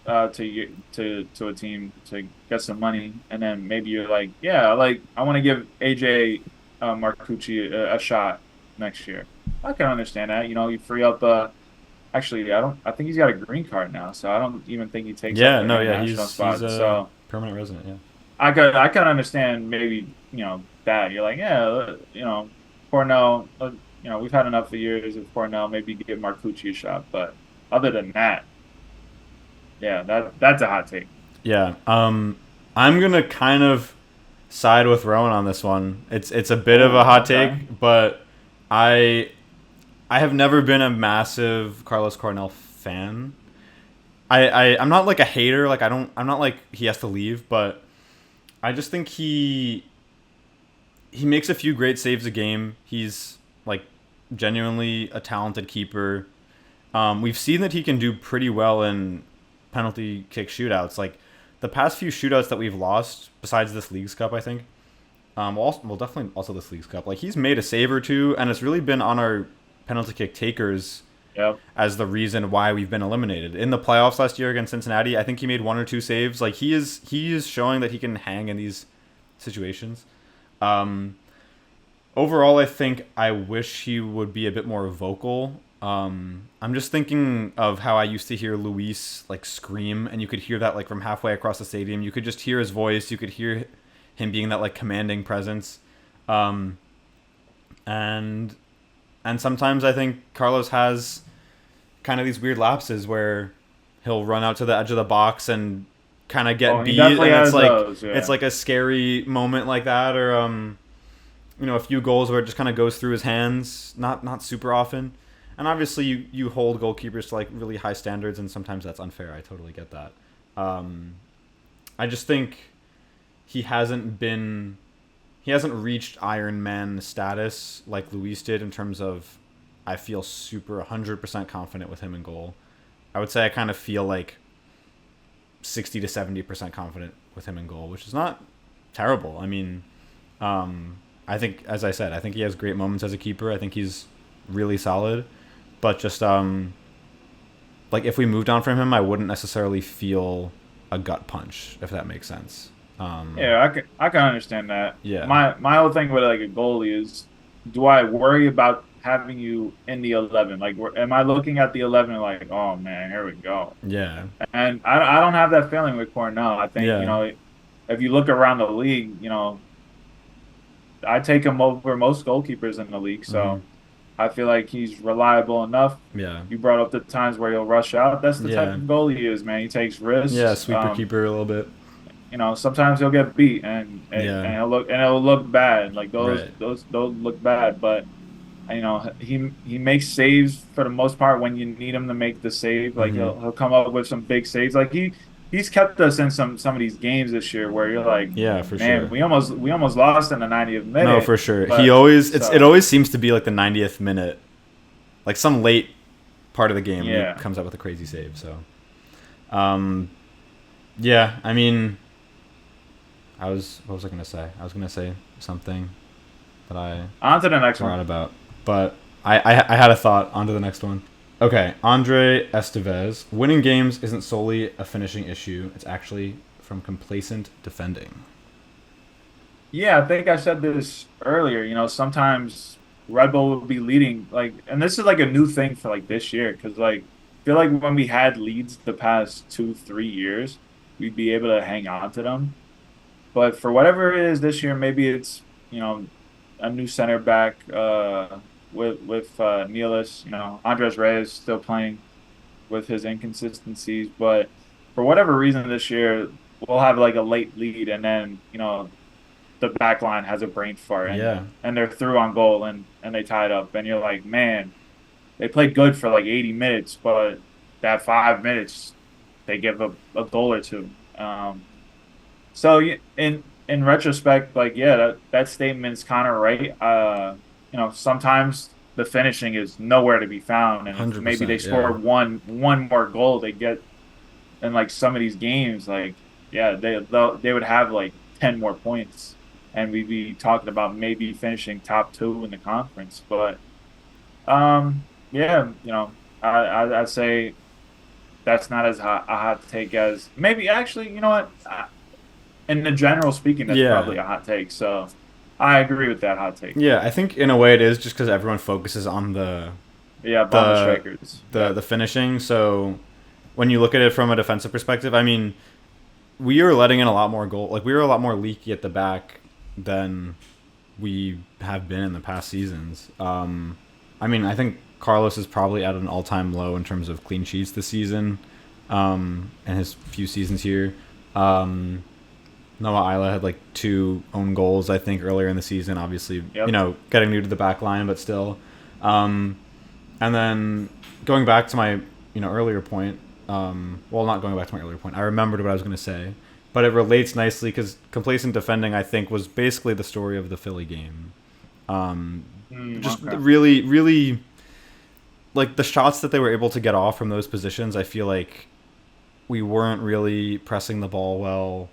to a team to get some money, and then maybe you're like, yeah, like I want to give AJ Marcucci a shot next year. I can understand that. You free up. Actually, I don't. I think he's got a green card now, so I don't even think he takes up Yeah, the no, yeah, international he's spot. a So permanent resident. Yeah. I could understand maybe that you're like, yeah, Cornell. We've had enough for years of Cornell. Maybe give Marcucci a shot, but other than that, yeah, that's a hot take. Yeah. I'm gonna kind of side with Rowan on this one. It's a bit of a Oh, hot okay. take, but I I have never been a massive Carlos Cornell fan. I'm not like a hater. Like I'm not like he has to leave, but I just think he makes a few great saves a game. He's like genuinely a talented keeper. We've seen that he can do pretty well in penalty kick shootouts. Like the past few shootouts that we've lost, besides this Leagues Cup, I think. Well, definitely also this Leagues Cup. Like he's made a save or two, and it's really been on our penalty kick takers Yep. as the reason why we've been eliminated in the playoffs last year against Cincinnati. I think he made one or two saves. Like he is showing that he can hang in these situations. Um, Overall, I think I wish he would be a bit more vocal. I'm just thinking of how I used to hear Luis like scream, and you could hear that like from halfway across the stadium. You could just hear his voice. You could hear him being that like commanding presence. Um, and and sometimes I think Carlos has kind of these weird lapses where he'll run out to the edge of the box and kind of Oh, get he beat, definitely and has those. it's Yeah. like a scary moment like that, or a few goals where it just kind of goes through his hands, not super often. And obviously, you hold goalkeepers to like really high standards, and sometimes that's unfair. I totally get that. I just think he hasn't been he hasn't reached Iron Man status like Luis did in terms of I feel super 100% confident with him in goal. I would say I kind of feel like 60 to 70% confident with him in goal, which is not terrible. I mean, I think, as I said, I think he has great moments as a keeper. I think he's really solid, but just like if we moved on from him, I wouldn't necessarily feel a gut punch, if that makes sense. Yeah, I can understand that. Yeah, My whole thing with like a goalie is, do I worry about having you in the 11? Like, am I looking at the 11 like, oh man, here we go? yeah, And I don't have that feeling with Cornell. I think yeah, if you look around the league, I take him over most goalkeepers in the league. hmm, So I feel like he's reliable enough. yeah, You brought up the times where he'll rush out. That's the type yeah, of goalie he is, man. He takes yeah. risks. Sweeper keeper a little bit. Sometimes he'll get beat and Yeah, it'll look bad. Like right. those look bad, but he makes saves for the most part when you need him to make the save. Like Hmm. he'll come up with some big saves. Like he's kept us in some of these games this year where you're like, Yeah, for man, sure. we almost lost in the 90th No, minute. for sure. He But always it so always seems to be like the 90th minute, like some late part of the game, and he yeah. comes up with a crazy save. So, um, yeah. I mean, what was I gonna say? I was gonna say something that I On to the next one. forgot about, but I had a thought. On to the next one. Okay, Andre Estevez. Winning games isn't solely a finishing issue. It's actually from complacent defending. Yeah, I think I said this earlier. Sometimes Red Bull would be leading like, and this is like a new thing for like this year because like I feel like when we had leads the past 2 3 years, we'd be able to hang on to them. But for whatever it is this year, maybe it's a new center back with Nealis. Andres Reyes still playing with his inconsistencies, but for whatever reason this year we'll have like a late lead, and then the back line has a brain fart, and Yeah, and they're through on goal, and they tie it up, and you're like, man, they played good for like 80 minutes, but that 5 minutes they give a goal or two. So in retrospect, like yeah, that statement's kind of right. Sometimes the finishing is nowhere to be found, and if maybe they 100%. Yeah, score one more goal, they get in like some of these games, like yeah, they would have like 10 more points, and we'd be talking about maybe finishing top two in the conference. But yeah, I'd say that's not as a hot take as maybe actually. You know what? In the general speaking, that's yeah, probably a hot take. So I agree with that hot take. yeah. I think in a way it is just because everyone focuses on Yeah, on the the strikers. the Yep. the finishing. So when you look at it from a defensive perspective, I mean, we are letting in a lot more goal. Like we were a lot more leaky at the back than we have been in the past seasons. I mean, I think Carlos is probably at an all-time low in terms of clean sheets this season, and his few seasons here. Um, Noah Isla had like two own goals, I think, earlier in the season. Obviously, Yep. getting new to the back line, but still. Um, and then going back to my, earlier point. Well, not going back to my earlier point. I remembered what I was going to say, but it relates nicely because complacent defending, I think, was basically the story of the Philly game. Just Okay. really, really, like the shots that they were able to get off from those positions. I feel like we weren't really pressing the ball well.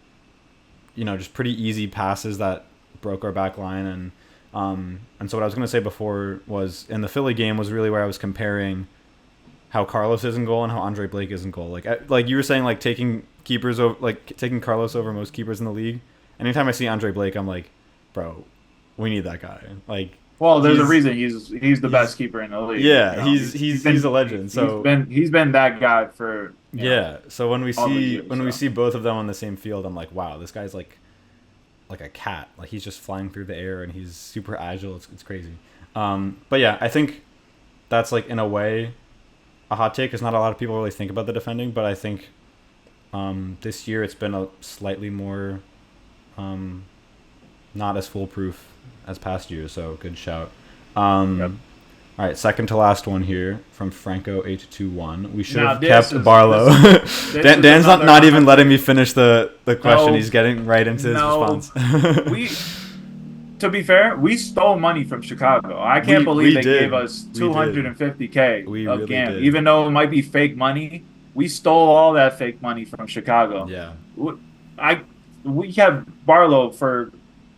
Just pretty easy passes that broke our back line, and so what I was going to say before was in the Philly game was really where I was comparing how Carlos is in goal and how Andre Blake is in goal. Like you were saying, like taking keepers over, like taking Carlos over most keepers in the league. Anytime I see Andre Blake, I'm like, bro, we need that guy. Like Well, there's a he's reason he's the best he's keeper in the league. yeah, he's a legend. So He's been that guy for yeah, so when we all the see years. when we So see both of them on the same field, I'm like, wow, this guy's like a cat. Like he's just flying through the air and he's super agile. It's crazy. But yeah, I think that's like in a way a hot take because not a lot of people really think about the defending, but I think this year it's been a slightly more um, not as foolproof as past years. So good shout. yep. Um, all right, second to last one here from Franco821. We should Now have kept Barlow. this is Dan's not, another not even hot letting take. me finish the question. No, He's getting right into his no. response. We To be fair, we stole money from Chicago. I can't believe we they gave did. us We did. 250K We of really GAM, did. even though it might be fake money. We stole all that fake money from Chicago. Yeah. W- I we kept Barlow for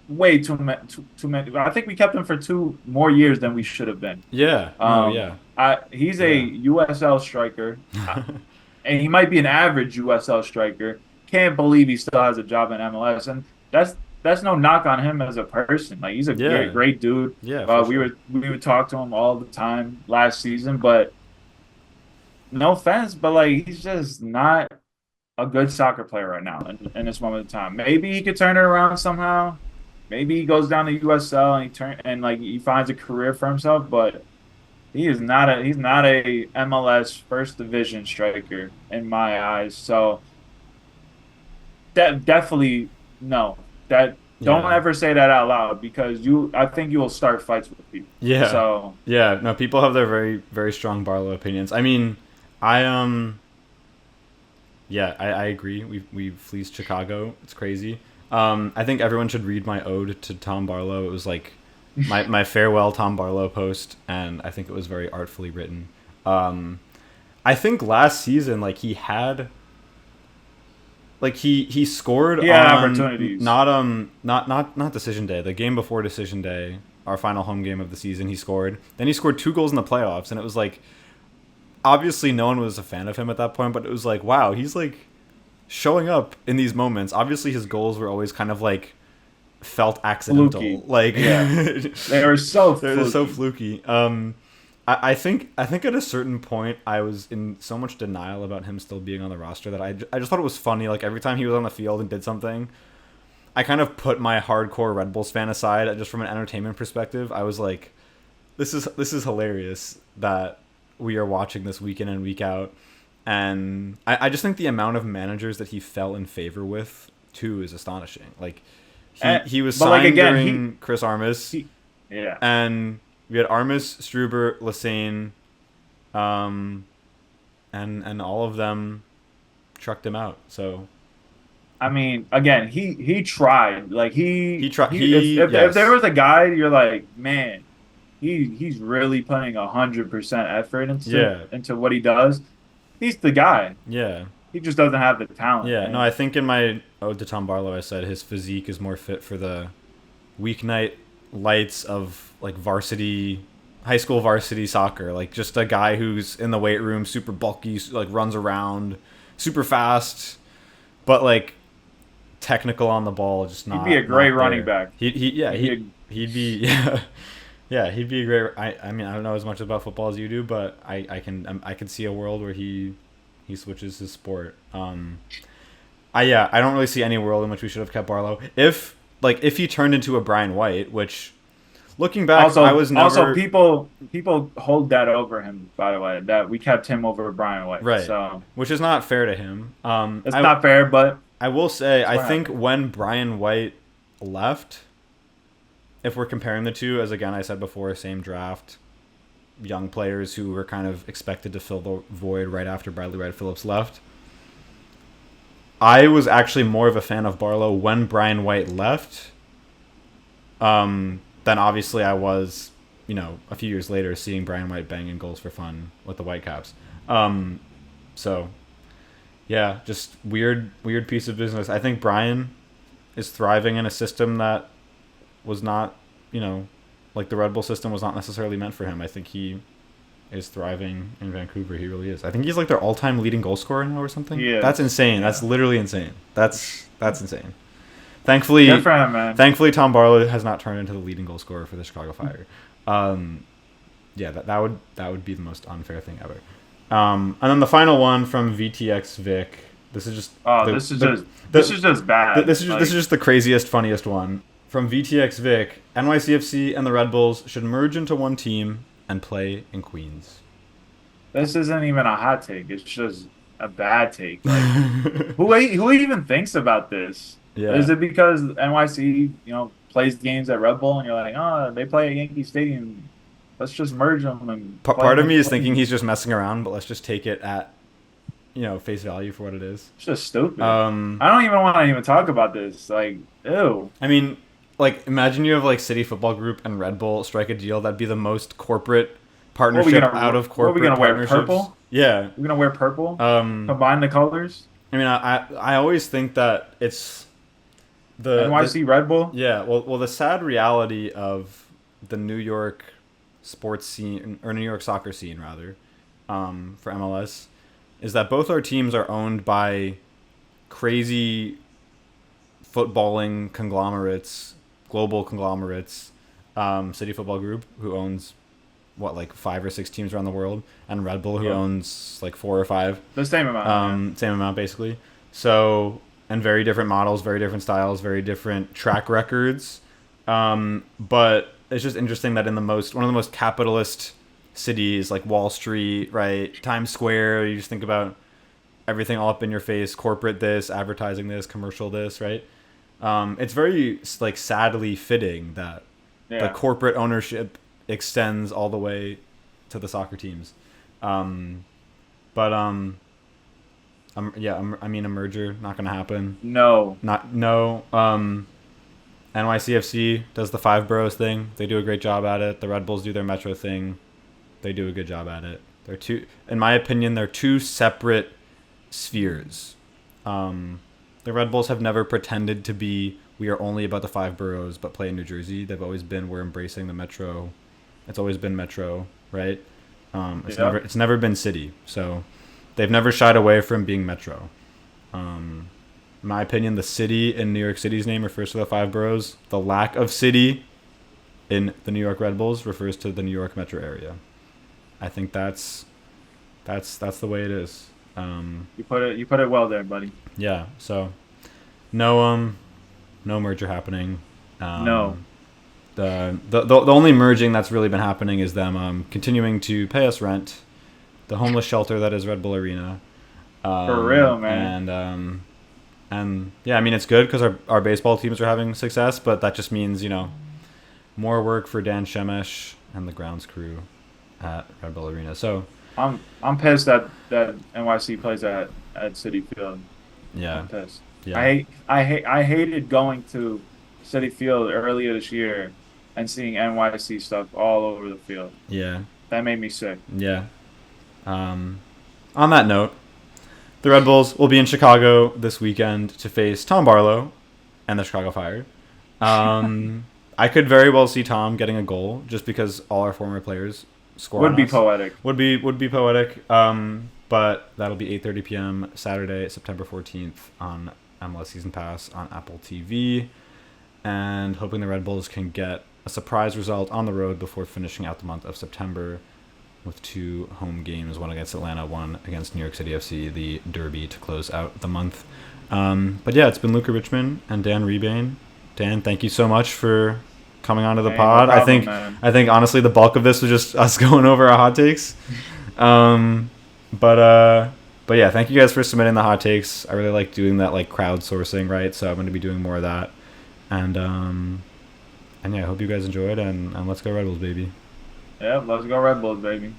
way too many. I think we kept him for 2 more years than we should have been. Yeah. No, yeah. He's a Yeah. USL striker, and he might be an average USL striker. Can't believe he still has a job in MLS, and that's no knock on him as a person. Like he's a Yeah. great dude. Yeah, for sure. We would talk to him all the time last season, but no offense, but like he's just not a good soccer player right now in this moment of time. Maybe he could turn it around somehow. Maybe he goes down to USL and he finds a career for himself, but he's not a MLS first division striker in my eyes. So that definitely no. That Don't Yeah. ever say that out loud because I think you will start fights with people. Yeah. So Yeah. No, people have their very, very strong Barlow opinions. I mean, I yeah, I agree. We fleeced Chicago. It's crazy. I think everyone should read my ode to Tom Barlow. It was like my farewell Tom Barlow post, and I think it was very artfully written. Um, I think last season, like he scored he had on opportunities. not decision day, the game before decision day, our final home game of the season. He scored. Then he scored 2 goals in the playoffs, and it was like obviously no one was a fan of him at that point, but it was like wow, he's like showing up in these moments. Obviously his goals were always kind of like felt accidental. Fluky. Like Yeah. They were so they're so fluky. fluky. I think at a certain point I was in so much denial about him still being on the roster that I just thought it was funny. Like every time he was on the field and did something, I kind of put my hardcore Red Bulls fan aside just from an entertainment perspective. I was like, this is hilarious that we are watching this week in and week out. And I just think the amount of managers that he fell in favor with too is astonishing. Like he was But like signed again, during Chris Armas, yeah. and we had Armas, Struber, Lassane, and all of them trucked him out. So I mean, again, he tried. Like he tried. if there Yes, was a guy, you're like, man, he's really putting 100% effort yeah, into what he does. He's the guy. yeah. He just doesn't have the talent. Yeah, no, And I think in my ode to Tom Barlow, I said his physique is more fit for the weeknight lights of like high school varsity soccer. Like just a guy who's in the weight room, super bulky, like runs around, super fast, but like technical on the ball, just he'd not. be a great not running there. back. Yeah, He'd be a, he'd be yeah. Yeah, he'd be a great. I mean, I don't know as much about football as you do, but I can see a world where he switches his sport. I don't really see any world in which we should have kept Barlow. If he turned into a Brian White, which looking back, also I was never also people hold that over him. By the way, that we kept him over Brian White. right, So which is not fair to him. it's not fair, but I will say I what think happened. when Brian White left, if we're comparing the two, as again I said before, same draft, young players who were kind of expected to fill the void right after Bradley Wright Phillips left. I was actually more of a fan of Barlow when Brian White left, than obviously I was, a few years later seeing Brian White banging goals for fun with the Whitecaps. So, yeah, just weird piece of business. I think Brian is thriving in a system that was not, like the Red Bull system was not necessarily meant for him. I think he is thriving in Vancouver. He really is. I think he's like their all-time leading goal scorer now or something. Yeah, That's insane. yeah. That's literally insane. That's insane. Thankfully, Good for him, man. Tom Barlow has not turned into the leading goal scorer for the Chicago Fire. Yeah, that would be the most unfair thing ever. And then the final one from VTX Vic. This is just This is just bad. this is just the craziest, funniest one from VTX Vic. NYCFC and the Red Bulls should merge into one team and play in Queens. This isn't even a hot take. It's just a bad take. Like, who even thinks about this? Yeah. Is it because NYC, plays games at Red Bull and you're like, oh, they play at Yankee Stadium. Let's just merge them and Part of me is thinking he's just messing around, but let's just take it at, face value for what it is. It's just stupid. I don't even want to even talk about this. Like, ew. I mean, like, imagine you have like City Football Group and Red Bull strike a deal. That'd be the most corporate partnership out of corporate. What are we gonna wear? Partnerships. Purple? Yeah. We're gonna wear purple. Combine the colors. I mean, I always think that it's NYC Red Bull. Yeah. Well, the sad reality of the New York sports scene, or New York soccer scene rather, for MLS, is that both our teams are owned by crazy footballing conglomerates, global conglomerates. City Football Group, who owns like 5 or 6 teams around the world, and Red Bull, who owns like 4 or 5. The same amount. Same amount basically. So, and very different models, very different styles, very different track records. But it's just interesting that in one of the most capitalist cities, like Wall Street, right, Times Square, you just think about everything all up in your face, corporate this, advertising this, commercial this, right? It's very like sadly fitting that the corporate ownership extends all the way to the soccer teams. I mean, a merger not gonna happen. No. NYCFC does the 5 boroughs thing. They do a great job at it. The Red Bulls do their metro thing. They do a good job at it. In my opinion, they're two separate spheres. The Red Bulls have never pretended to be, we are only about the 5 boroughs, but play in New Jersey. They've always been, we're embracing the metro. It's always been metro, right? It's never been city. So they've never shied away from being metro. In my opinion, the city in New York City's name refers to the five boroughs. The lack of city in the New York Red Bulls refers to the New York metro area. I think that's the way it is. You put it well there, buddy. Yeah. So no no merger happening. No. The only merging that's really been happening is them continuing to pay us rent, the homeless shelter that is Red Bull Arena. For real, man. And yeah, I mean it's good because our baseball teams are having success, but that just means more work for Dan Shemesh and the grounds crew at Red Bull Arena. So I'm pissed that NYC plays at Citi Field. yeah, I'm pissed. yeah, I hated going to Citi Field earlier this year and seeing NYC stuff all over the field. yeah, That made me sick. yeah. On that note, the Red Bulls will be in Chicago this weekend to face Tom Barlow and the Chicago Fire. I could very well see Tom getting a goal just because all our former players score. Would on be us. poetic. Would be poetic. But that'll be 8:30 p.m. Saturday, September 14th on MLS Season Pass on Apple TV, and hoping the Red Bulls can get a surprise result on the road before finishing out the month of September with 2 home games, one against Atlanta, one against New York City FC, the Derby, to close out the month. But yeah, it's been Luca Richman and Dan Rebain. Dan, thank you so much for coming onto the pod. No problem, I think honestly the bulk of this was just us going over our hot takes. But yeah, thank you guys for submitting the hot takes. I really like doing that like crowdsourcing, right? So I'm going to be doing more of that. And yeah, I hope you guys enjoyed and let's go Red Bulls, baby. Yeah, let's go Red Bulls, baby.